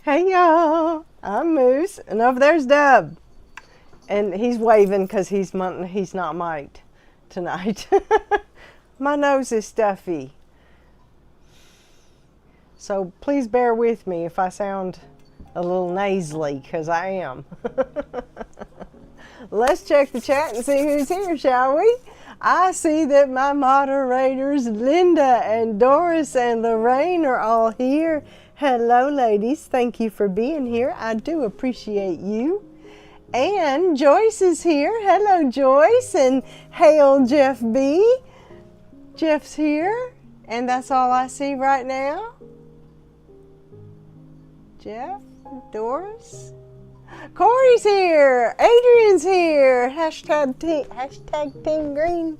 Hey y'all, I'm Moose, and over there's Dub, and he's waving because he's not mic'd tonight. My nose is stuffy, so please bear with me if I sound a little nasally, because I am. Let's check the chat and see who's here, shall we? I see that my moderators Linda and Doris and Lorraine are all here. Hello ladies, thank you for being here. I do appreciate you. And Joyce is here. Hello Joyce, and hail Jeff B. Jeff's here, and that's all I see right now. Jeff, Doris, Corey's here, Adrian's here, hashtag Team Green.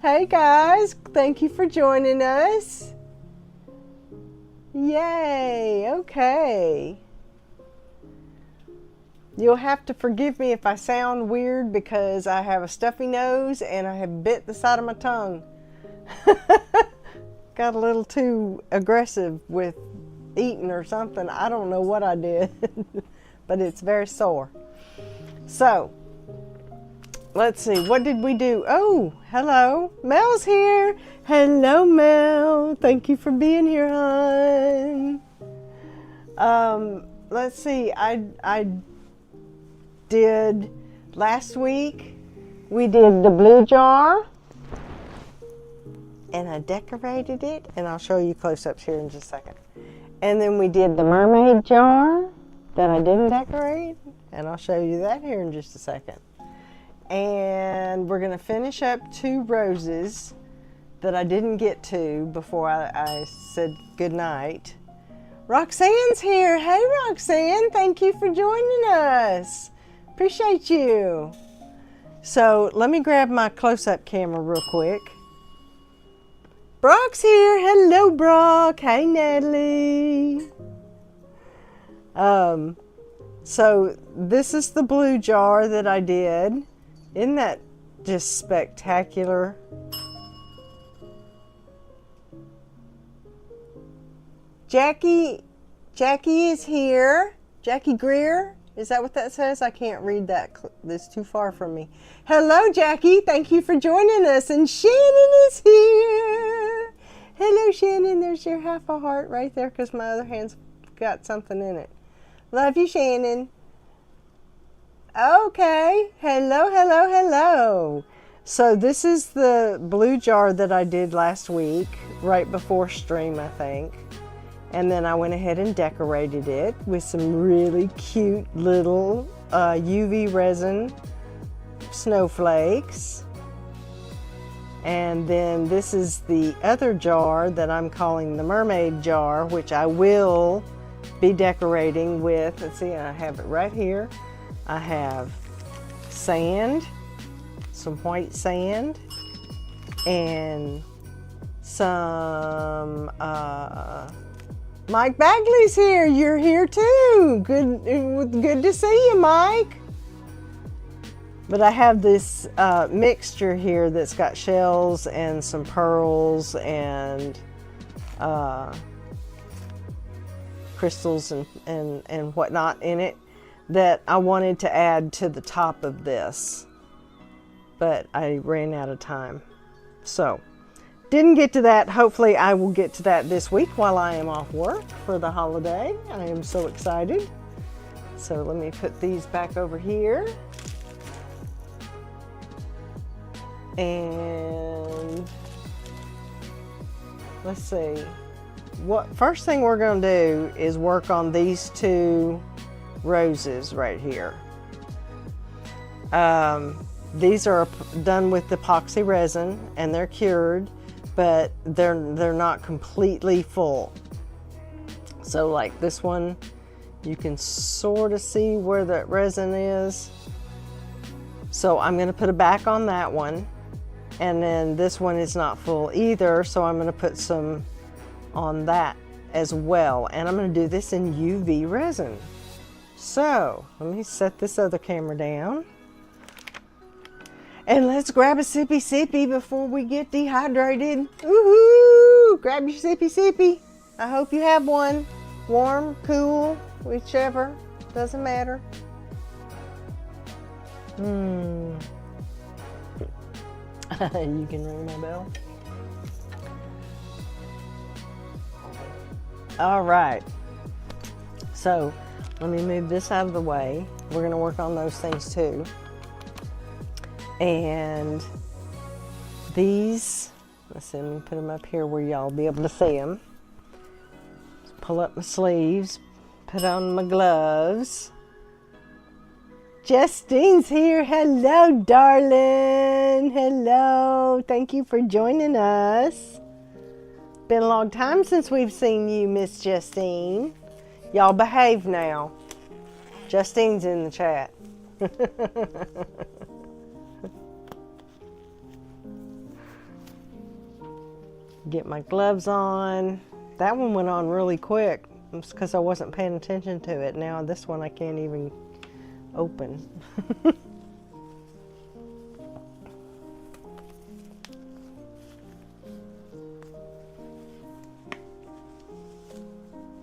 Hey guys, thank you for joining us. Yay, okay. You'll have to forgive me if I sound weird because I have a stuffy nose and I have bit the side of my tongue. Got a little too aggressive with eating or something. I don't know what I did, but it's very sore. So, let's see, what did we do? Oh, hello, Mel's here. Hello, Mel. Thank you for being here, hon. Let's see, I did, last week, we did the blue jar, and I decorated it, and I'll show you close-ups here in just a second. And then we did the mermaid jar that I didn't decorate, and I'll show you that here in just a second. And we're gonna finish up 2 roses that I didn't get to before I said goodnight. Roxanne's here. Hey Roxanne, thank you for joining us. Appreciate you. So let me grab my close-up camera real quick. Brock's here. Hello Brock. Hey Natalie. So this is the blue jar that I did. Isn't that just spectacular? Jackie is here. Jackie Greer, is that what that says? I can't read that. It's too far from me. Hello, Jackie. Thank you for joining us. And Shannon is here. Hello, Shannon. There's your half a heart right there because my other hand's got something in it. Love you, Shannon. Okay. Hello, hello, hello. So this is the blue jar that I did last week, right before stream, I think. And then I went ahead and decorated it with some really cute little UV resin snowflakes. And then this is the other jar that I'm calling the mermaid jar, which I will be decorating with, let's see, I have it right here. I have sand, some white sand, and some Mike Bagley's here. You're here too. Good to see you, Mike. But I have this mixture here that's got shells and some pearls and crystals and whatnot in it that I wanted to add to the top of this, but I ran out of time. So didn't get to that. Hopefully I will get to that this week while I am off work for the holiday. I am so excited. So let me put these back over here. And let's see. What first thing we're going to do is work on these two roses right here. These are done with epoxy resin and they're cured, but they're not completely full. So like this one, you can sort of see where that resin is. So I'm going to put a back on that one, and then this one is not full either, so I'm going to put some on that as well, and I'm going to do this in UV resin. So let me set this other camera down, and let's grab a sippy sippy before we get dehydrated. Woohoo! Grab your sippy sippy. I hope you have one. Warm, cool, whichever, doesn't matter. You can ring my bell. All right, so let me move this out of the way. We're going to work on those things too. And these, let's see, let me put them up here where y'all be able to see them. Pull up my sleeves, put on my gloves. Justine's here. Hello, darling. Hello. Thank you for joining us. Been a long time since we've seen you, Miss Justine. Y'all behave now. Justine's in the chat. Get my gloves on. That one went on really quick. It's because I wasn't paying attention to it. Now this one I can't even open.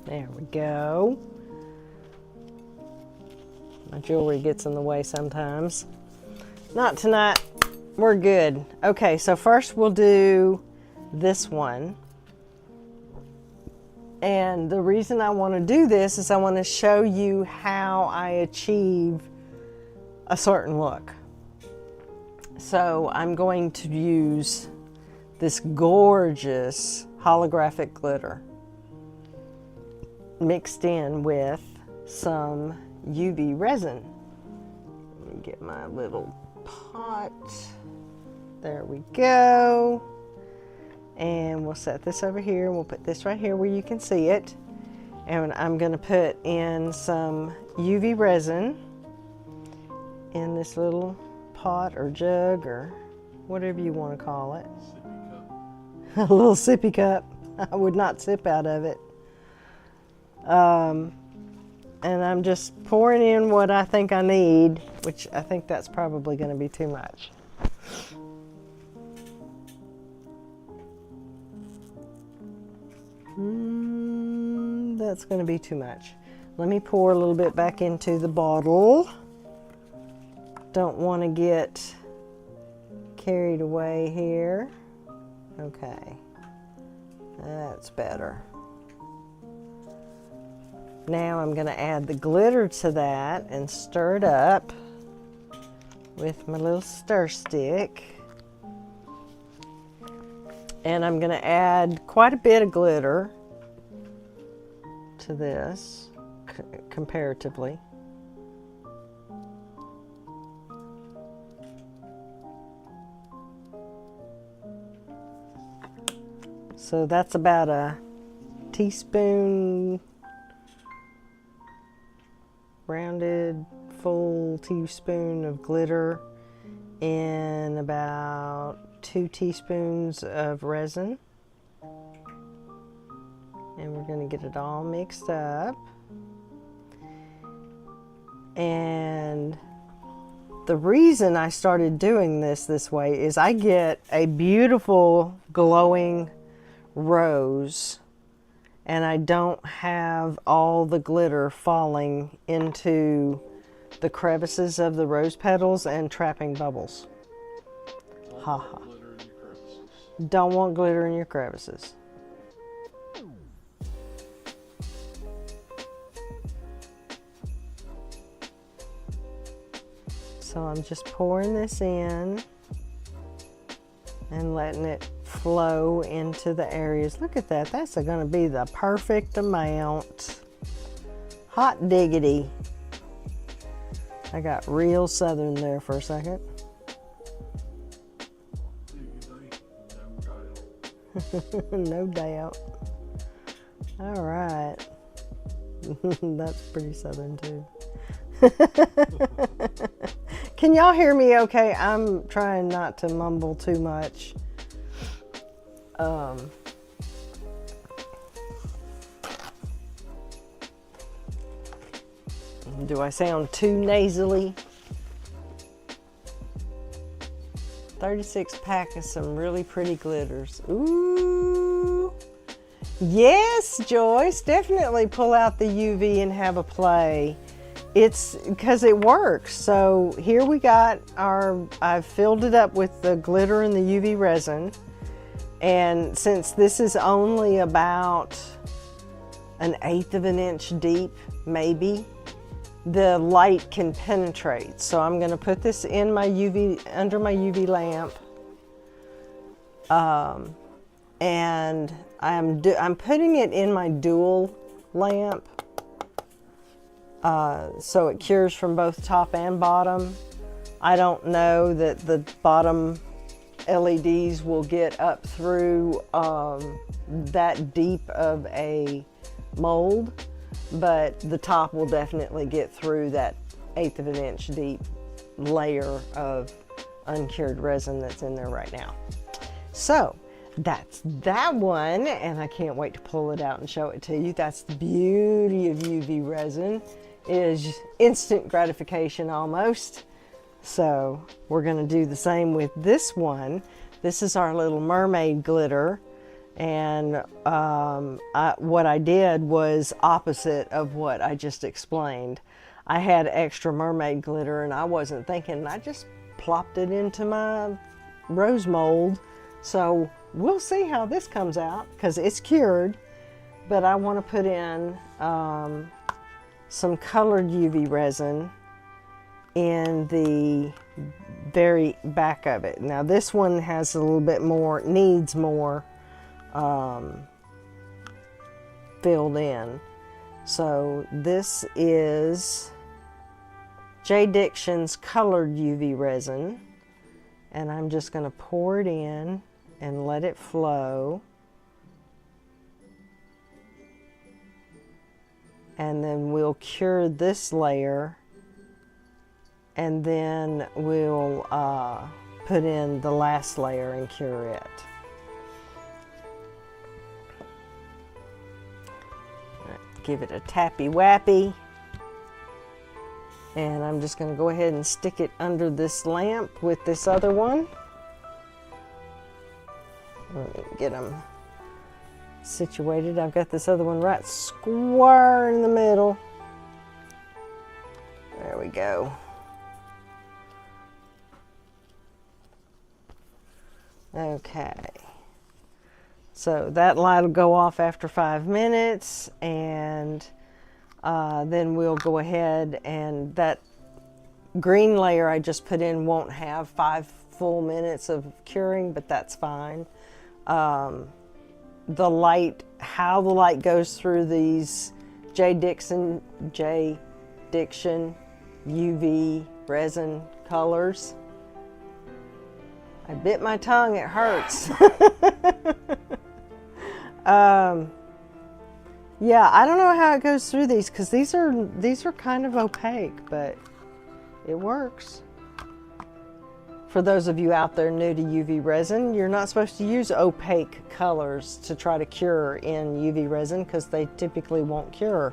There we go. My jewelry gets in the way sometimes. Not tonight. We're good. Okay, so first we'll do this one. And the reason I want to do this is I want to show you how I achieve a certain look. So I'm going to use this gorgeous holographic glitter mixed in with some UV resin. Let me get my little pot. There we go. And we'll set this over here. We'll put this right here where you can see it. And I'm going to put in some UV resin in this little pot or jug or whatever you want to call it. A little sippy cup. I would not sip out of it. And I'm just pouring in what I think I need, which I think that's probably going to be too much. That's going to be too much. Let me pour a little bit back into the bottle. Don't want to get carried away here. Okay, that's better. Now I'm going to add the glitter to that and stir it up with my little stir stick. And I'm going to add quite a bit of glitter to this, comparatively. So that's about a teaspoon, rounded full teaspoon of glitter in about 2 teaspoons of resin. And we're going to get it all mixed up. And the reason I started doing this way is I get a beautiful glowing rose, and I don't have all the glitter falling into the crevices of the rose petals and trapping bubbles. Ha ha. Don't want glitter in your crevices. So I'm just pouring this in. and letting it flow into the areas. Look at that, that's gonna be the perfect amount. Hot diggity. I got real southern there for a second. No doubt. All right. That's pretty southern too. Can y'all hear me okay? I'm trying not to mumble too much. Do I sound too nasally? 36 pack of some really pretty glitters. Ooh. Yes, Joyce, definitely pull out the UV and have a play. It's because it works. So here we got I've filled it up with the glitter and the UV resin. And since this is only about 1/8 of an inch deep, maybe, the light can penetrate. So I'm going to put this in my under my UV lamp, and I'm putting it in my dual lamp, so it cures from both top and bottom. I don't know that the bottom LEDs will get up through that deep of a mold, but the top will definitely get through that 1/8 of an inch deep layer of uncured resin that's in there right now. So that's that one, and I can't wait to pull it out and show it to you. That's the beauty of UV resin, is instant gratification almost. So we're going to do the same with this one. This is our little mermaid glitter. And what I did was opposite of what I just explained. I had extra mermaid glitter and I wasn't thinking, I just plopped it into my rose mold. So we'll see how this comes out because it's cured, but I want to put in some colored UV resin in the very back of it. Now this one has a little bit more, needs more filled in. So this is J. Dixon's colored UV resin, and I'm just going to pour it in and let it flow, and then we'll cure this layer, and then we'll put in the last layer and cure it. Give it a tappy wappy, and I'm just going to go ahead and stick it under this lamp with this other one. Let me get them situated. I've got this other one right square in the middle. There we go. Okay. So that light will go off after 5 minutes, and then we'll go ahead, and that green layer I just put in won't have 5 full minutes of curing, but that's fine. The light, how the light goes through these J. Dixon UV resin colors. I bit my tongue, it hurts. Yeah, I don't know how it goes through these because these are kind of opaque, but it works. For those of you out there new to UV resin, you're not supposed to use opaque colors to try to cure in UV resin because they typically won't cure.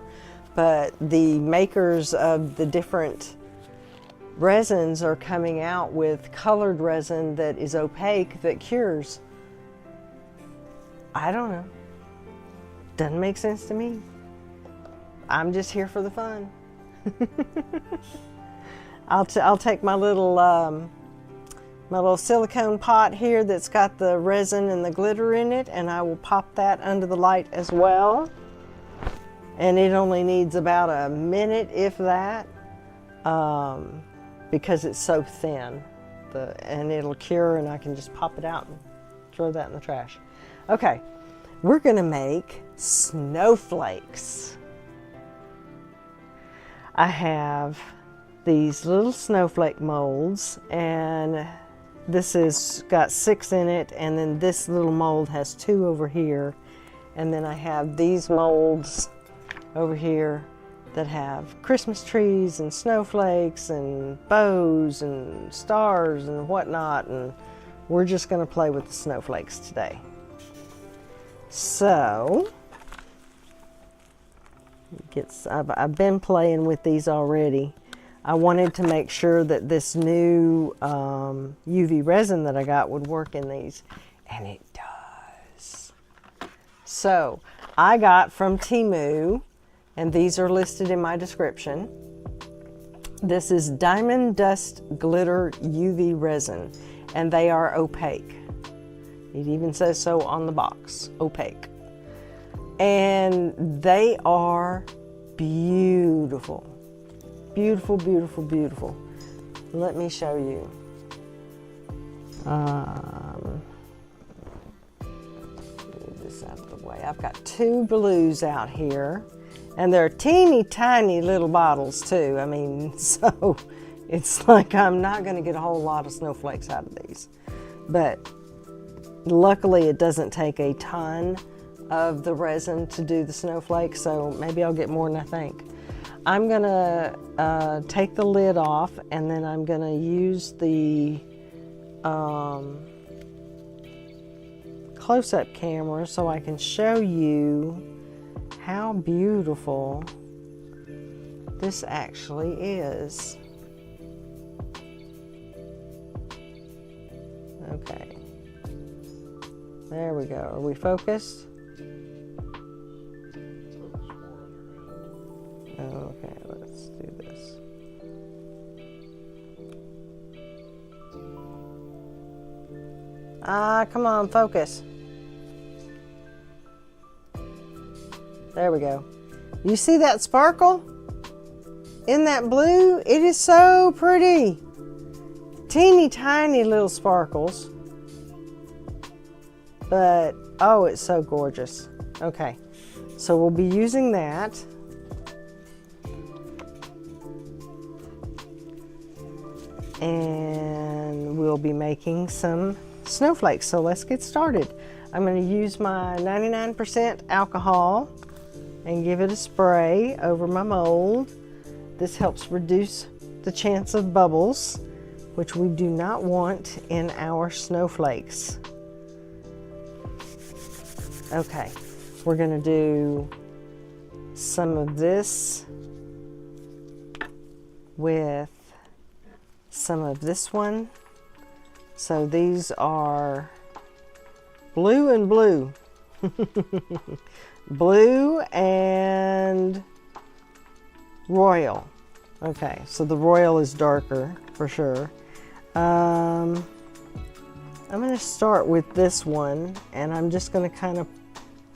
But the makers of the different resins are coming out with colored resin that is opaque that cures. I don't know. Doesn't make sense to me. I'm just here for the fun. I'll take my little silicone pot here that's got the resin and the glitter in it, and I will pop that under the light as well. And it only needs about a minute, if that, because it's so thin. And it'll cure, and I can just pop it out and throw that in the trash. Okay, we're gonna make snowflakes. I have these little snowflake molds, and this has got 6 in it, and then this little mold has 2 over here, and then I have these molds over here that have Christmas trees and snowflakes and bows and stars and whatnot, and we're just going to play with the snowflakes today. So I've been playing with these already. I wanted to make sure that this new UV resin that I got would work in these, and it does. So I got from Temu, and these are listed in my description. This is Diamond Dust Glitter UV Resin, and they are opaque. It even says so on the box, opaque. And they are beautiful. Beautiful, beautiful, beautiful. Let me show you. Move this out of the way. I've got 2 blues out here, and they're teeny tiny little bottles too. I mean, so it's like I'm not going to get a whole lot of snowflakes out of these. But luckily it doesn't take a ton of the resin to do the snowflakes, so maybe I'll get more than I think. I'm gonna take the lid off, and then I'm gonna use the close-up camera so I can show you how beautiful this actually is. Okay, there we go. Are we focused? Okay, let's do this. Come on, focus. There we go. You see that sparkle in that blue? It is so pretty. Teeny tiny little sparkles. But, oh, it's so gorgeous. Okay, so we'll be using that. And we'll be making some snowflakes. So let's get started. I'm going to use my 99% alcohol and give it a spray over my mold. This helps reduce the chance of bubbles, which we do not want in our snowflakes. Okay, we're going to do some of this with some of this one. So these are blue and blue. Blue and royal. Okay, so the royal is darker for sure. I'm going to start with this one, and I'm just going to kind of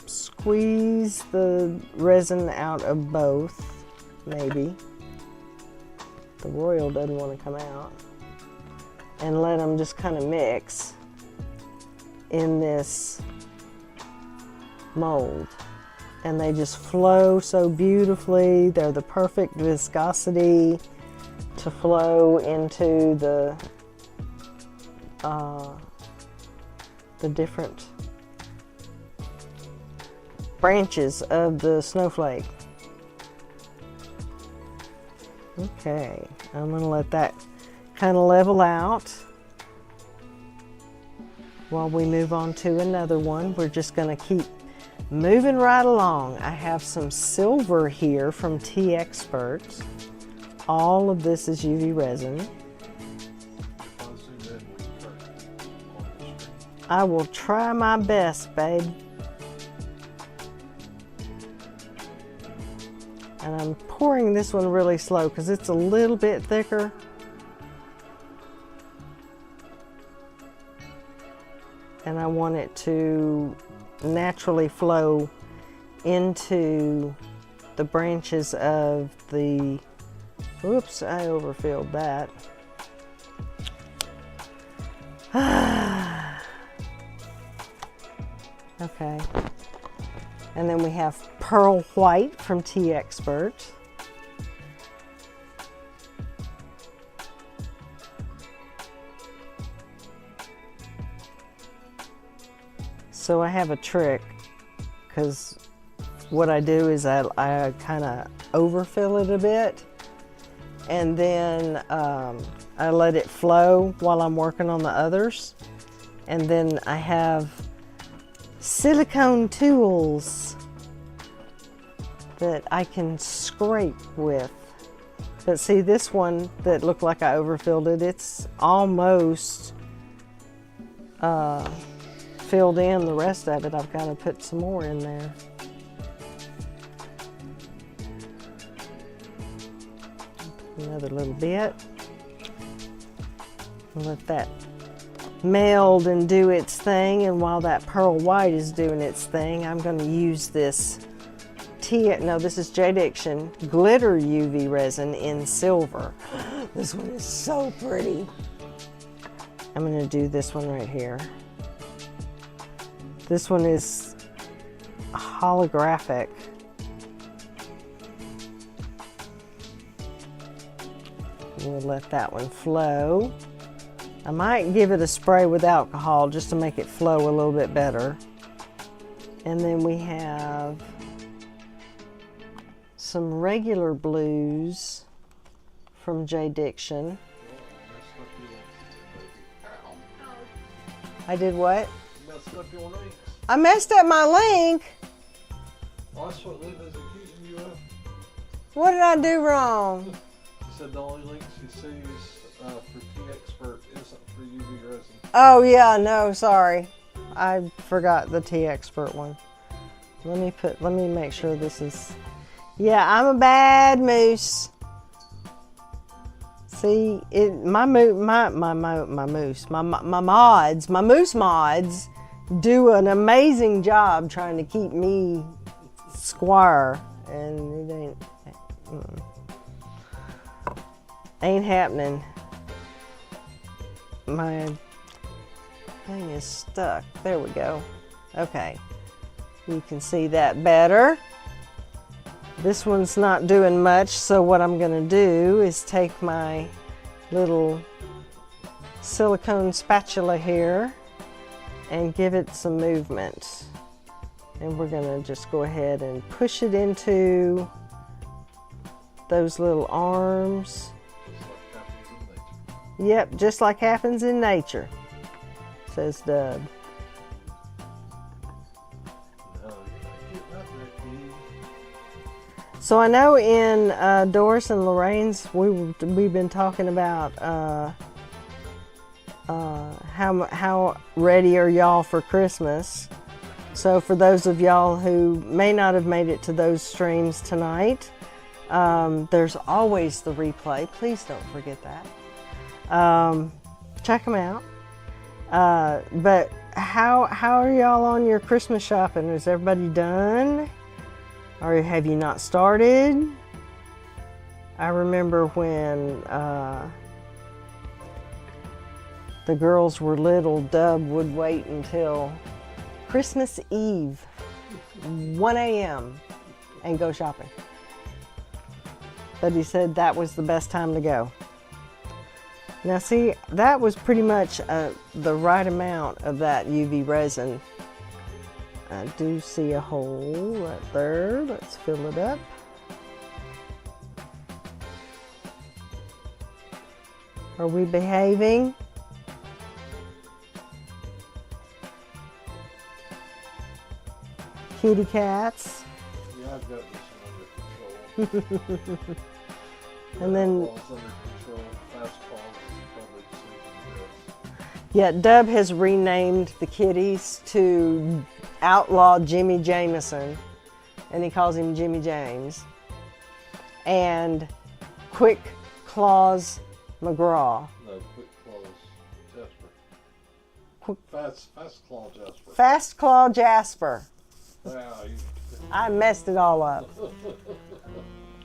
squeeze the resin out of both, maybe. The royal doesn't want to come out, and let them just kind of mix in this mold, and they just flow so beautifully. They're the perfect viscosity to flow into the different branches of the snowflake. Okay, I'm going to let that kind of level out while we move on to another one. We're just going to keep moving right along. I have some silver here from Tea Expert. All of this is UV resin. I will try my best, babe. And I'm pouring this one really slow because it's a little bit thicker. And I want it to naturally flow into the branches of the, oops, I overfilled that. Okay. And then we have Pearl White from Tea Expert. So I have a trick, because what I do is I kind of overfill it a bit, and then I let it flow while I'm working on the others. And then I have silicone tools that I can scrape with. But see, this one that looked like I overfilled it, it's almost filled in. The rest of it, I've got to put some more in there. Another little bit. Let that meld and do its thing, and while that pearl white is doing its thing, I'm going to use this this is Jade Diction Glitter UV Resin in silver. This one is so pretty. I'm going to do this one right here. This one is holographic. We'll let that one flow. I might give it a spray with alcohol just to make it flow a little bit better. And then we have some regular blues from Jade Diction. I did what? Messed up your links. I messed up my link. Oh, that's what Linda's accusing you of. What did I do wrong? You said the only links you see is for Tea Expert isn't for UV resin. Oh yeah, no, sorry. I forgot the Tea Expert one. Let me make sure this is, yeah, I'm a bad moose. See, my moose mods do an amazing job trying to keep me square, and it ain't happening. My thing is stuck. There we go. Okay, you can see that better. This one's not doing much, so what I'm going to do is take my little silicone spatula here and give it some movement. And we're going to just go ahead and push it into those little arms. Yep, just like happens in nature, says Dub. So I know in Doris and Lorraine's, we've been talking about how ready are y'all for Christmas. So for those of y'all who may not have made it to those streams tonight, there's always the replay. Please don't forget that. Check them out. But how are y'all on your Christmas shopping? Is everybody done? Or have you not started? I remember when the girls were little, Dub would wait until Christmas Eve, 1 a.m. and go shopping. But he said that was the best time to go. Now see, that was pretty much the right amount of that UV resin. I do see a hole right there. Let's fill it up. Are we behaving? Kitty cats. Yeah, I've got this one under control. And then, under control. Fast calls is probably sleeping good. yeah, Dub has renamed the kitties to Outlaw Jimmy Jameson, and he calls him Jimmy James, and Quick Claws McGraw. No, Quick Claws Jasper. Fast Claw Jasper. Fast Claw Jasper. Wow, I messed it all up.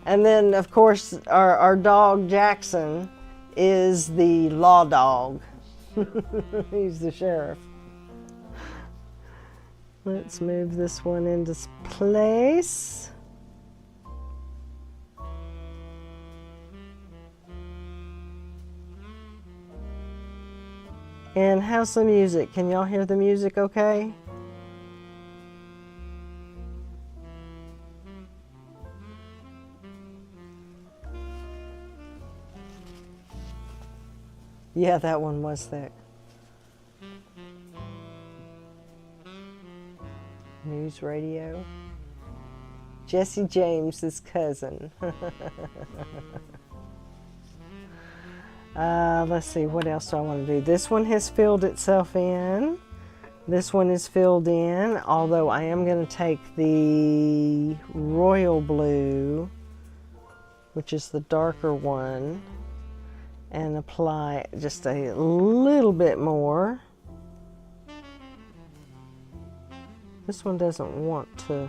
And then, of course, our dog Jackson is the law dog. He's the sheriff. Let's move this one into place. And how's the music? Can y'all hear the music okay? Yeah, that one was thick. News radio. Jesse James's cousin. Let's see, what else do I want to do? This one has filled itself in. This one is filled in, although I am going to take the royal blue, which is the darker one, and apply just a little bit more. This one doesn't want to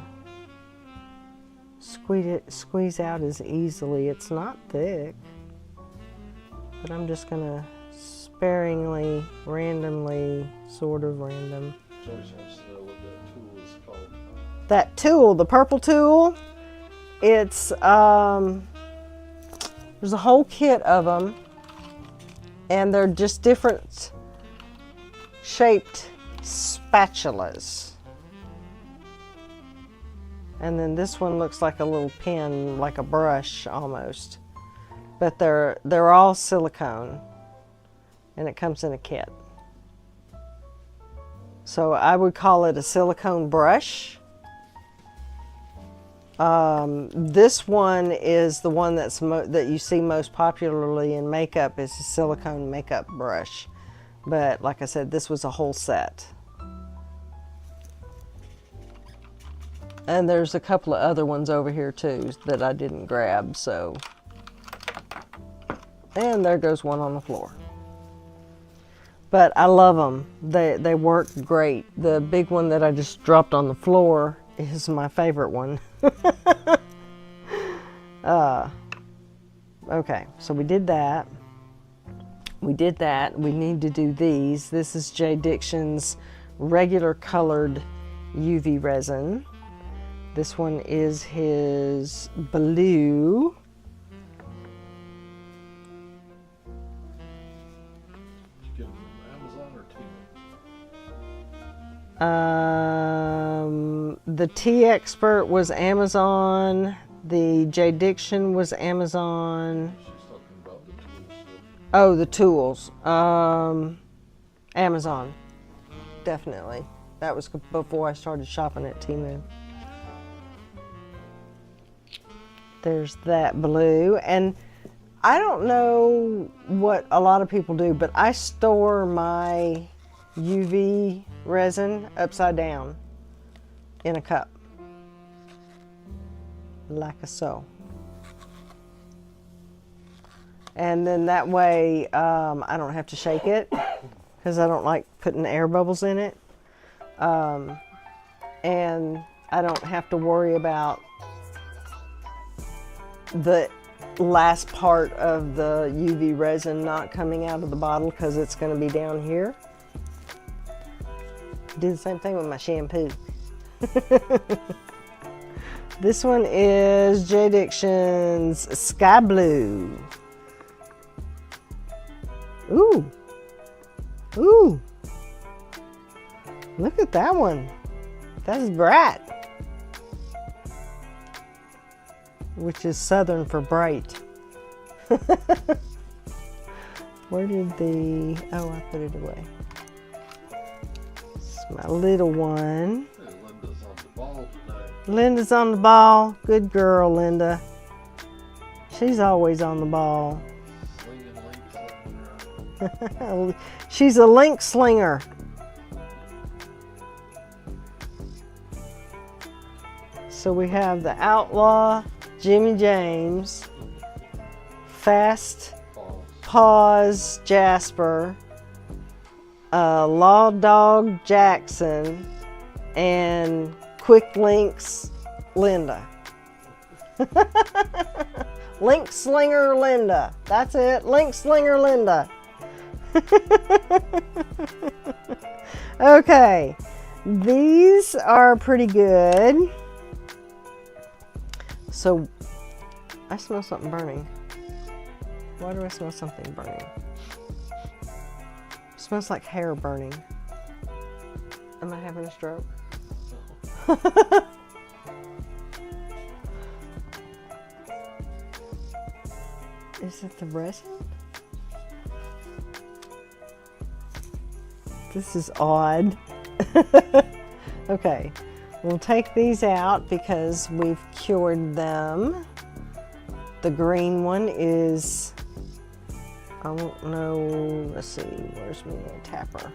squeeze out as easily. It's not thick, but I'm just gonna sparingly, randomly, sort of random. So you have to know what that tool is called. That tool, the purple tool, it's, there's a whole kit of them, and they're just different shaped spatulas. And then this one looks like a little pen, like a brush almost. But they're all silicone, and it comes in a kit. So I would call it a silicone brush. This one is the one that you see most popularly in makeup, is a silicone makeup brush. But like I said, this was a whole set. And there's a couple of other ones over here too that I didn't grab, so. And there goes one on the floor. But I love them. They work great. The big one that I just dropped on the floor is my favorite one. Okay, so we did that. We did that. We need to do these. This is J. Dixon's regular colored UV resin. This one is his blue. Did you get them from Amazon or Temu? The Tea Expert was Amazon. The J. Dixon was Amazon. She's talking about the tools. Oh, the tools. Amazon. Definitely. That was before I started shopping at Temu. There's that blue. And I don't know what a lot of people do, but I store my UV resin upside down in a cup. Like so. And then that way I don't have to shake it because I don't like putting air bubbles in it. And I don't have to worry about the last part of the UV resin not coming out of the bottle because it's going to be down here. Do the same thing with my shampoo. This one is J. Dixon's Sky Blue. Ooh. Ooh. Look at that one. That's bright. Which is Southern for bright. Where did the... Oh, I put it away. It's my little one. Hey, Linda's on the ball today. Linda's on the ball. Good girl, Linda. She's always on the ball. Slinging links around. She's a link slinger. So we have the Outlaw Jimmy James, Fast Paws Jasper, Law Dog Jackson, and Quick Links Linda. Link Slinger Linda. That's it. Link Slinger Linda. Okay. These are pretty good. So I smell something burning. Why do I smell something burning? It smells like hair burning. Am I having a stroke? Is it the resin? This is odd. Okay, we'll take these out because we've cured them. The green one is, I don't know, let's see, where's my little tapper?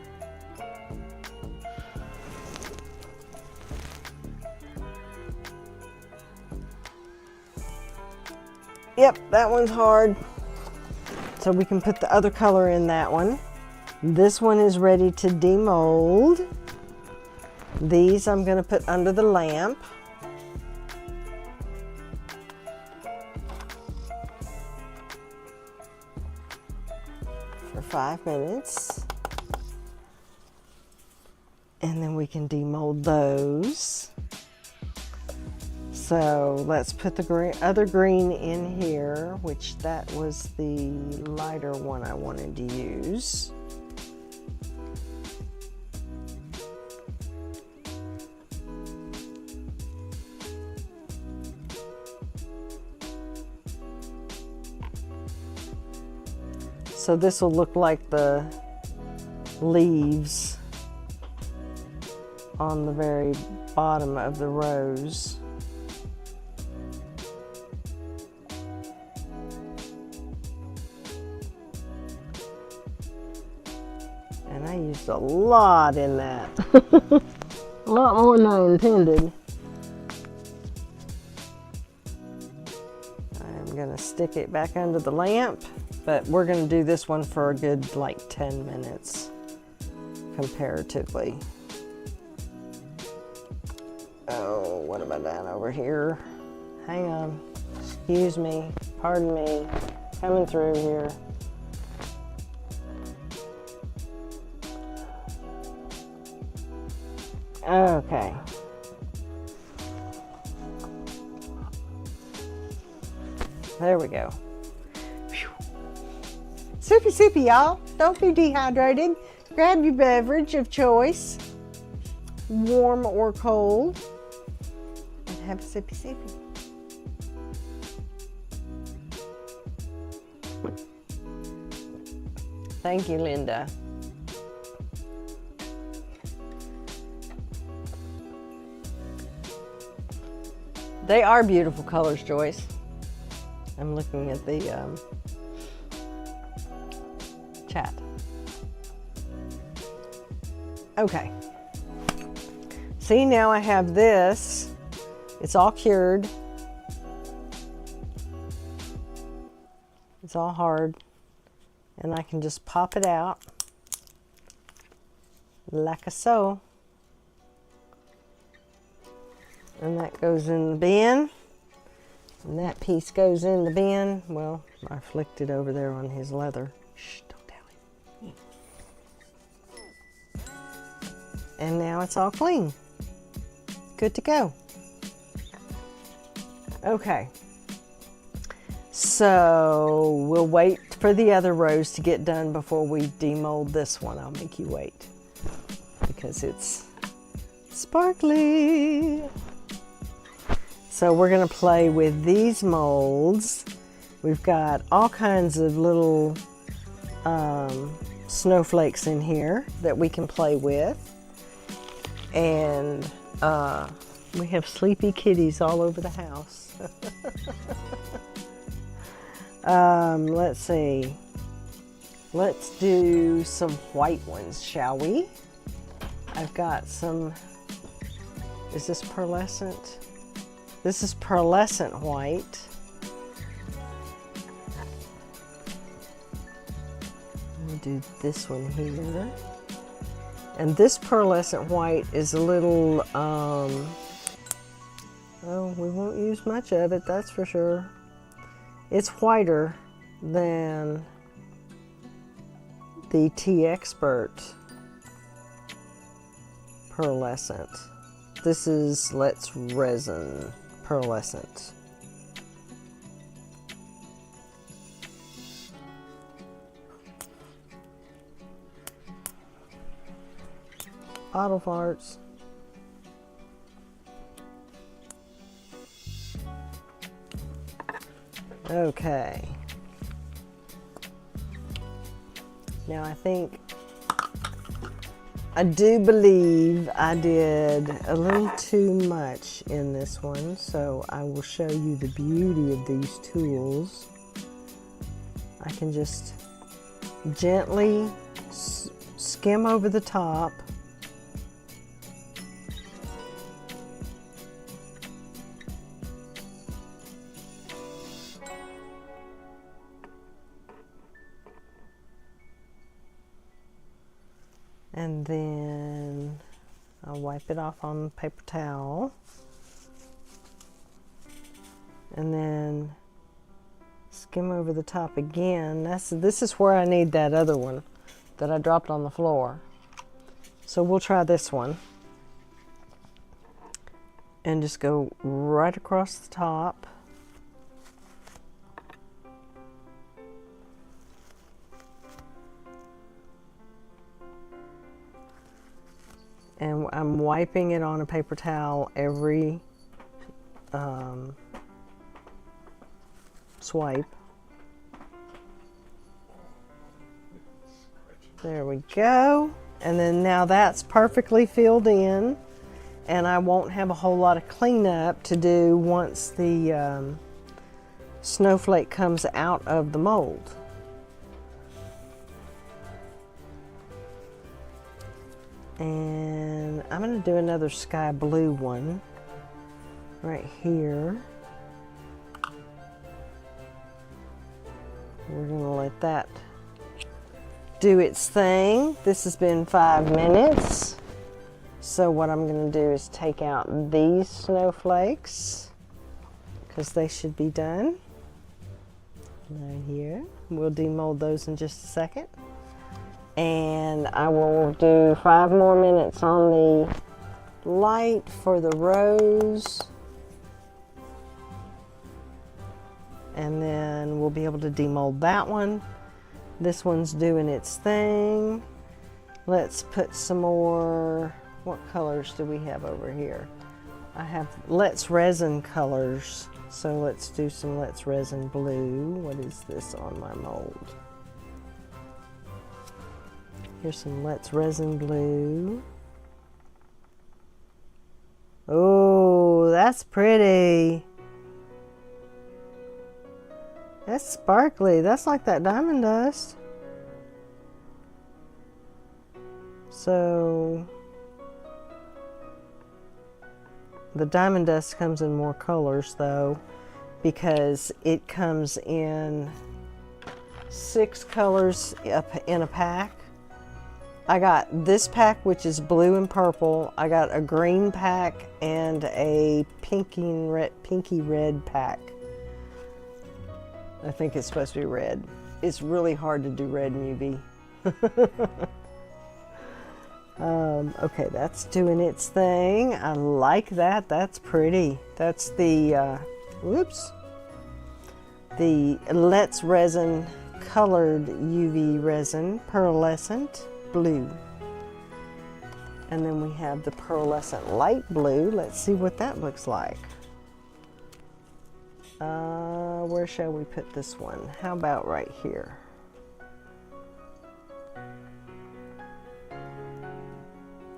Yep, that one's hard. So we can put the other color in that one. This one is ready to demold. These I'm going to put under the lamp. For 5 minutes. And then we can demold those. So let's put the other green in here, which that was the lighter one I wanted to use. So this will look like the leaves on the very bottom of the rose. And I used a lot in that. A lot more than I intended. I'm gonna stick it back under the lamp, but we're gonna do this one for a good like 10 minutes comparatively. Oh, what have I done over here? Hang on, excuse me, pardon me, coming through here. Okay. There we go. Whew. Sippy, sippy, y'all. Don't be dehydrated. Grab your beverage of choice, warm or cold, and have a sippy, sippy. Thank you, Linda. They are beautiful colors, Joyce. I'm looking at the chat. Okay. See, now I have this. It's all cured. It's all hard. And I can just pop it out like so. And that goes in the bin. And that piece goes in the bin. Well, I flicked it over there on his leather. Shh, don't tell him. And now it's all clean. Good to go. Okay. So we'll wait for the other rose to get done before we demold this one. I'll make you wait because it's sparkly. So we're gonna play with these molds. We've got all kinds of little snowflakes in here that we can play with. And we have sleepy kitties all over the house. Let's see. Let's do some white ones, shall we? I've got some, is this pearlescent? This is pearlescent white. Let me do this one here. And this pearlescent white is a little, oh, we won't use much of it, that's for sure. It's whiter than the Tea Expert Pearlescent. This is Let's Resin Pearlescent. Bottle farts. Okay. Now I do believe I did a little too much in this one, so I will show you the beauty of these tools. I can just gently skim over the top. And then I'll wipe it off on the paper towel. And then skim over the top again. This is where I need that other one that I dropped on the floor. So we'll try this one. And just go right across the top. And I'm wiping it on a paper towel every swipe. There we go. And then now that's perfectly filled in, and I won't have a whole lot of cleanup to do once the snowflake comes out of the mold. And I'm going to do another sky blue one right here. We're going to let that do its thing. This has been 5 minutes. So what I'm going to do is take out these snowflakes because they should be done. Right here. We'll demold those in just a second. And I will do 5 more minutes on the light for the rose. And then we'll be able to demold that one. This one's doing its thing. Let's put some more, what colors do we have over here? I have Let's Resin colors. So let's do some Let's Resin blue. What is this on my mold? Here's some Let's Resin blue. Oh, that's pretty. That's sparkly. That's like that diamond dust. So the diamond dust comes in more colors though, because it comes in 6 colors in a pack. I got this pack, which is blue and purple. I got a green pack and a pinky red pack. I think it's supposed to be red. It's really hard to do red in UV. Okay, that's doing its thing. I like that. That's pretty. That's the, the Let's Resin colored UV resin, Pearlescent blue. And then we have the Pearlescent light blue. Let's see what that looks like. Where shall we put this one? How about right here?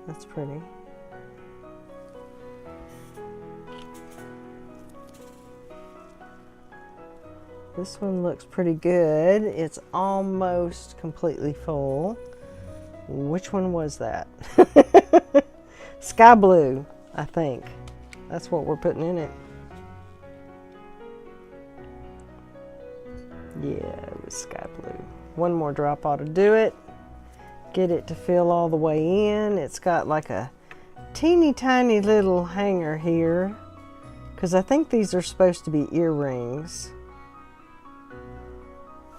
That's pretty. This one looks pretty good. It's almost completely full. Which one was that? Sky blue, I think. That's what we're putting in it. Yeah, it was sky blue. One more drop ought to do it. Get it to fill all the way in. It's got like a teeny tiny little hanger here, because I think these are supposed to be earrings.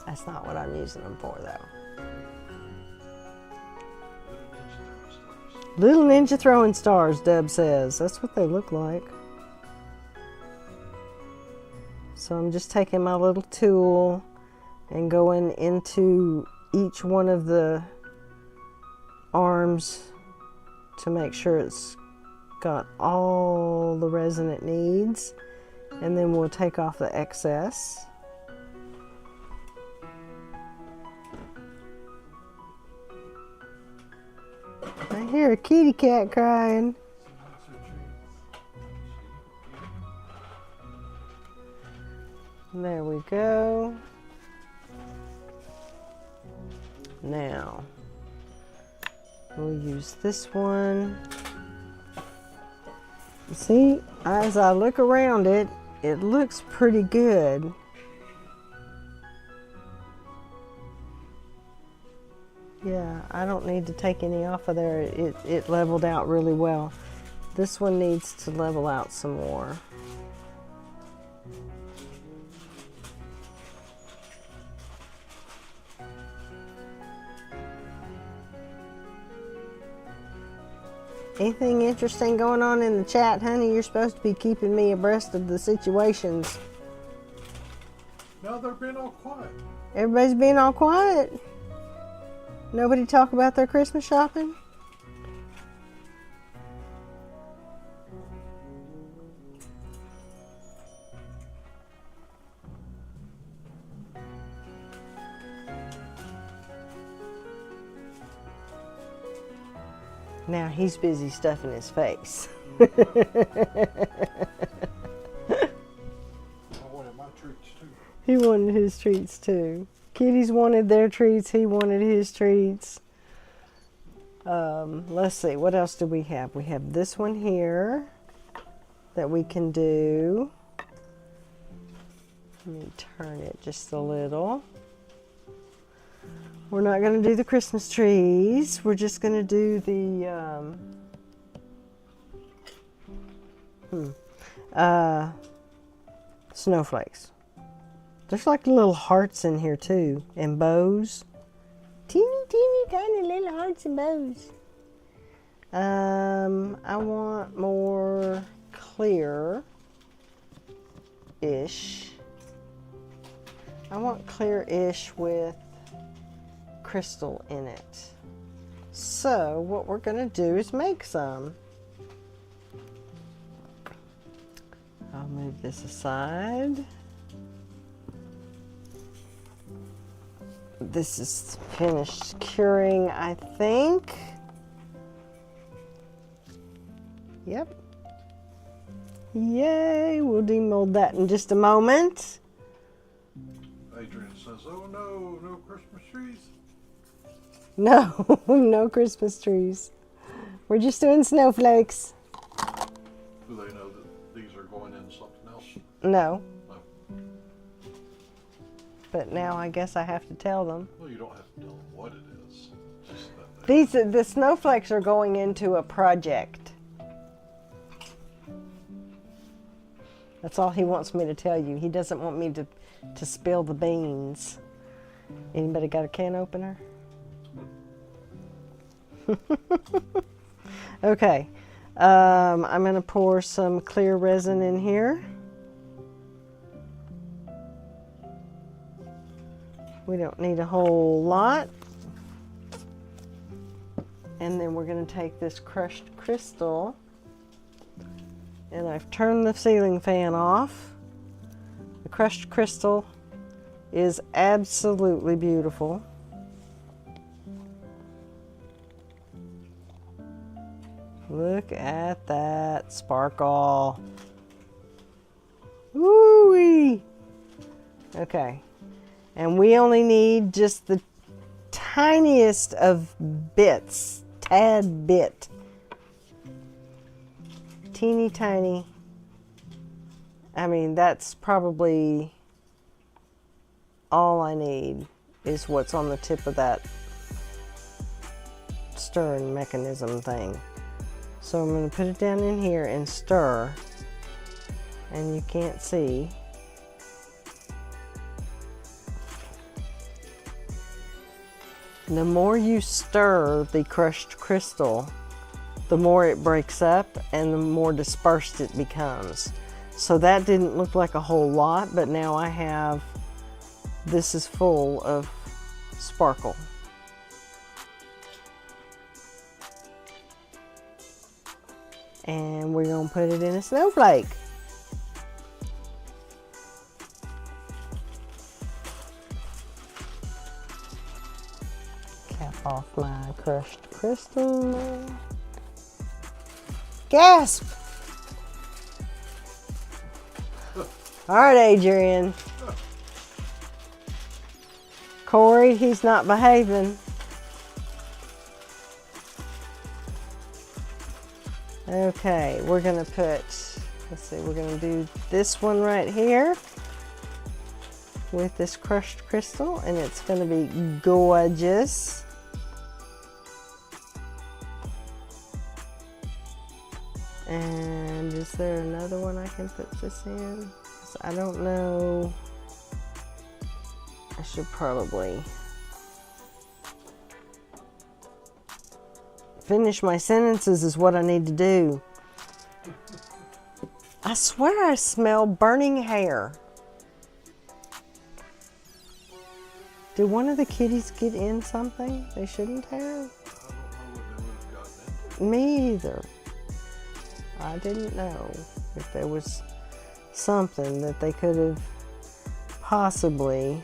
That's not what I'm using them for though. Little ninja throwing stars, Deb says. That's what they look like. So I'm just taking my little tool and going into each one of the arms to make sure it's got all the resin it needs. And then we'll take off the excess. I hear a kitty cat crying. There we go. Now, we'll use this one. See, as I look around it, it looks pretty good. Yeah, I don't need to take any off of there. It leveled out really well. This one needs to level out some more. Anything interesting going on in the chat, honey? You're supposed to be keeping me abreast of the situations. No, they're being all quiet. Everybody's being all quiet. Nobody talk about their Christmas shopping? Now he's busy stuffing his face. I wanted my treats too. He wanted his treats too. Kitties wanted their treats. He wanted his treats. Let's see, what else do we have? We have this one here that we can do. Let me turn it just a little. We're not going to do the Christmas trees. We're just going to do the snowflakes. There's like little hearts in here too, and bows. Teeny, teeny, tiny little hearts and bows. I want more clear-ish. I want clear-ish with crystal in it. So what we're going to do is make some. I'll move this aside. This is finished curing, I think. Yep. Yay, we'll demold that in just a moment. Adrian says, oh no, no Christmas trees. No, no Christmas trees. We're just doing snowflakes. Do they know that these are going in something else? No. No. But now I guess I have to tell them. Well, you don't have to tell them what it is. Just that The snowflakes are going into a project. That's all he wants me to tell you. He doesn't want me to spill the beans. Anybody got a can opener? Okay. I'm going to pour some clear resin in here. We don't need a whole lot. And then we're going to take this crushed crystal, and I've turned the ceiling fan off. The crushed crystal is absolutely beautiful. Look at that sparkle. Woo-wee! Okay. And we only need just the tiniest of bits, tad bit. Teeny tiny. I mean, that's probably all I need is what's on the tip of that stirring mechanism thing. So I'm going to put it down in here and stir, and you can't see. The more you stir the crushed crystal, the more it breaks up and the more dispersed it becomes. So that didn't look like a whole lot, but now I have, this is full of sparkle. And we're gonna put it in a snowflake. Cap off my crushed crystal. Gasp! All right, Adrian. Corey, he's not behaving. Okay, we're gonna put, let's see, we're gonna do this one right here with this crushed crystal, and it's gonna be gorgeous. And is there another one I can put this in? 'Cause I don't know. I should probably finish my sentences is what I need to do. I swear I smell burning hair. Did one of the kitties get in something they shouldn't have? I don't know what they would have gotten into. Me either. I didn't know if there was something that they could have possibly.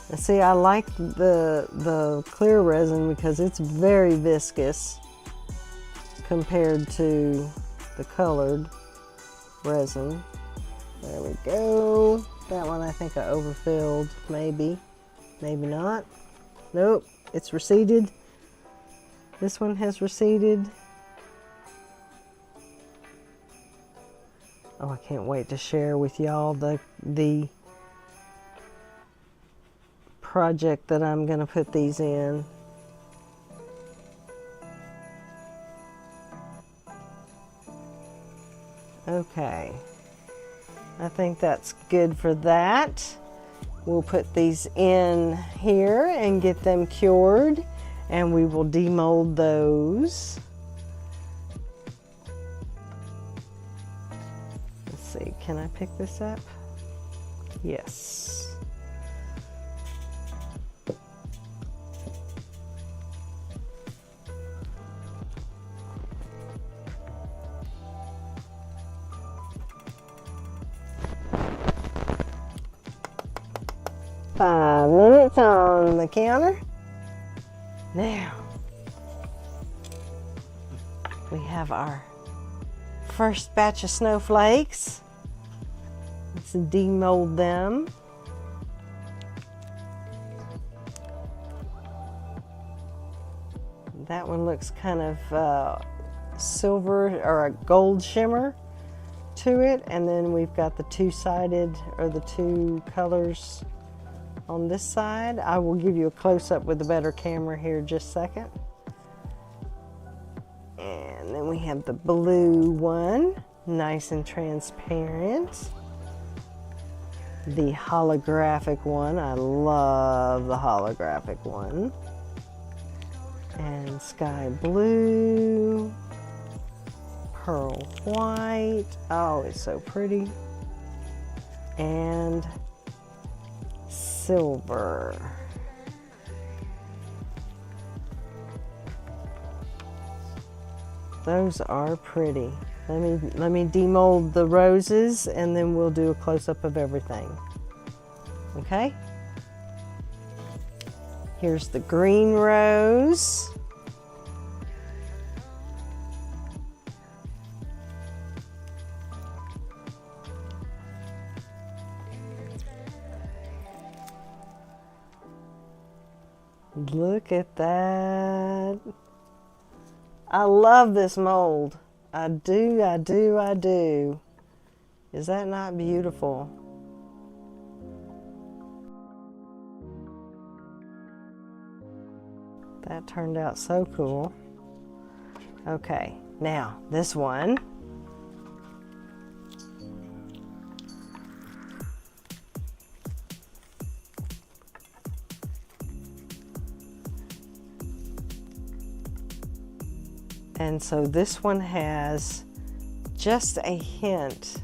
And see, I like the clear resin because it's very viscous compared to the colored resin. There we go. That one I think I overfilled, maybe. Maybe not. Nope, it's receded. This one has receded. Oh, I can't wait to share with y'all the project that I'm going to put these in. Okay, I think that's good for that. We'll put these in here and get them cured, and we will demold those. Let's see, can I pick this up? Yes. Five minutes on the counter. Now, we have our first batch of snowflakes. Let's demold them. That one looks kind of silver or a gold shimmer to it. And then we've got the two-sided or the two colors on this side. I will give you a close-up with a better camera here in just a second. And then we have the blue one, nice and transparent. The holographic one, I love the holographic one. And sky blue, pearl white, oh, it's so pretty. And silver. Those are pretty. Let me demold the roses and then we'll do a close-up of everything. Okay? Here's the green rose. Look at that. I love this mold. I do, I do, I do. Is that not beautiful? That turned out so cool. Okay, now this one. And so this one has just a hint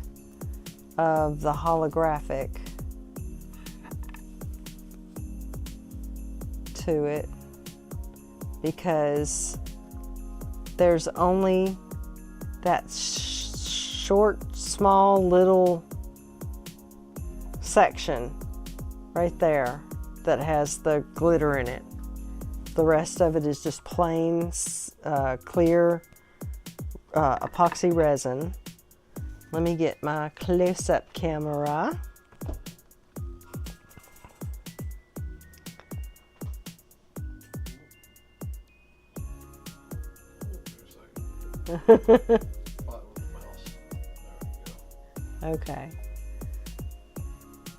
of the holographic to it, because there's only that short, small little section right there that has the glitter in it. The rest of it is just plain clear epoxy resin. Let me get my close-up camera. Okay.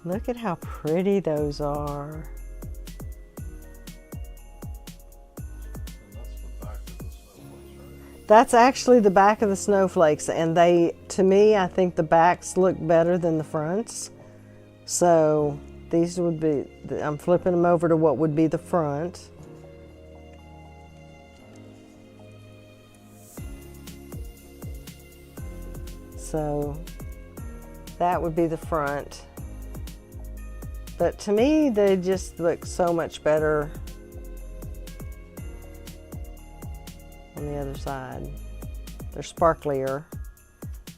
Look at how pretty those are. That's actually the back of the snowflakes, and they, to me, I think the backs look better than the fronts. So these would be, I'm flipping them over to what would be the front. So that would be the front. But to me, they just look so much better on the other side. They're sparklier,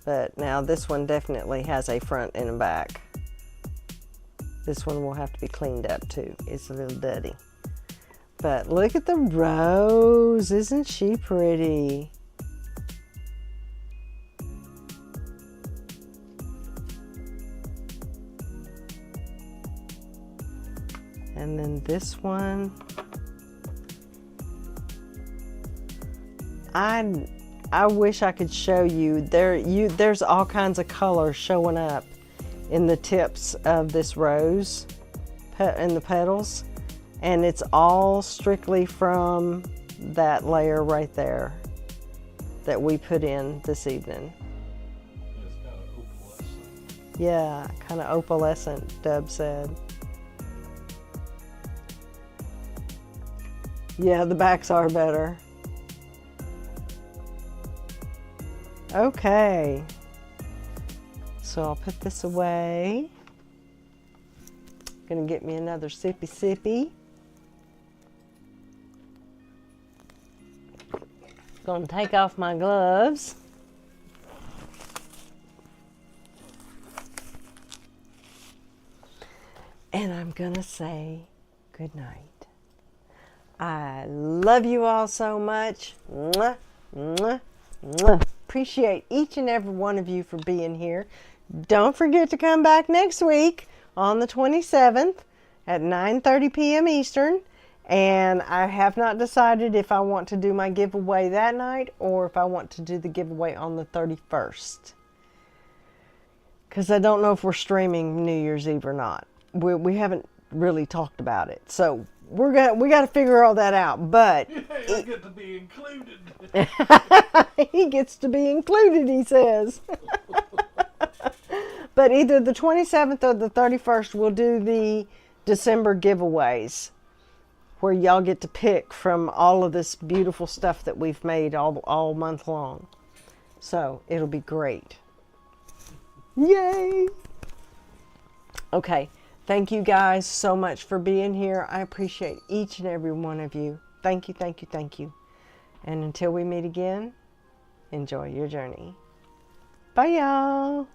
but now this one definitely has a front and a back. This one will have to be cleaned up too. It's a little dirty. But look at the rose. Isn't she pretty? And then this one, I wish I could show you. There's all kinds of color showing up in the tips of this rose, in the petals, and it's all strictly from that layer right there that we put in this evening. It's kind of opalescent. Yeah, kind of opalescent, Dub said. Yeah, the backs are better. Okay, so I'll put this away. Gonna get me another sippy. Gonna take off my gloves. And I'm gonna say good night. I love you all so much. Mwah, mwah, mwah. Appreciate each and every one of you for being here. Don't forget to come back next week on the 27th at 9:30 p.m. Eastern. And I have not decided if I want to do my giveaway that night or if I want to do the giveaway on the 31st. Because I don't know if we're streaming New Year's Eve or not. We haven't really talked about it. So we got to figure all that out. But I get to be included. he gets to be included, he says. But either the 27th or the 31st, we'll do the December giveaways, where y'all get to pick from all of this beautiful stuff that we've made all month long. So it'll be great. Yay! Okay, thank you guys so much for being here. I appreciate each and every one of you. Thank you, thank you, thank you. And until we meet again, enjoy your journey. Bye, y'all.